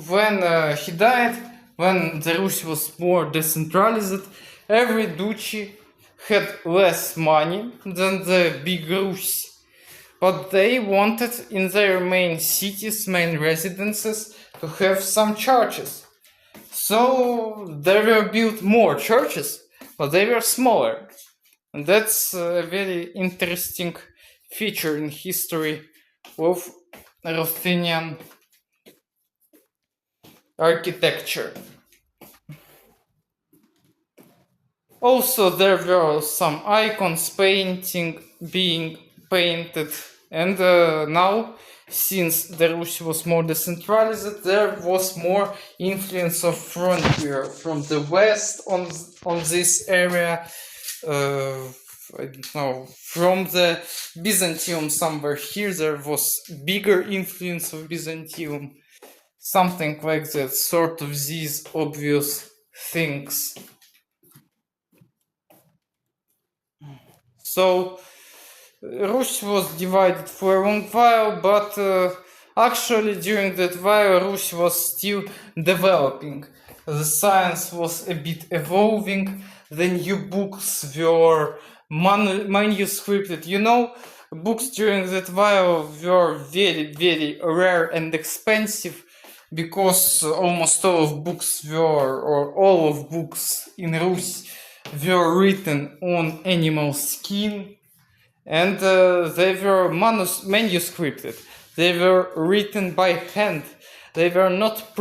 when he died, when the Rus was more decentralized, every duchy had less money than the big Rus. But they wanted in their main cities, main residences, to have some churches. So there were built more churches, but they were smaller. And that's a very interesting feature in history of Ruthenian architecture. Also, there were some icons being painted, and now, since the Rus was more decentralized, there was more influence of frontier from the west on this area. I don't know, from the Byzantium somewhere here there was bigger influence of Byzantium, something like that, sort of these obvious things. So Rus was divided for a long while, but actually during that while Rus was still developing. The science was a bit evolving, the new books were manuscripted. You know, books during that while were very, very rare and expensive, because almost all of books were, or all of books in Rus were written on animal skin, and they were manuscripted. They were written by hand. They were not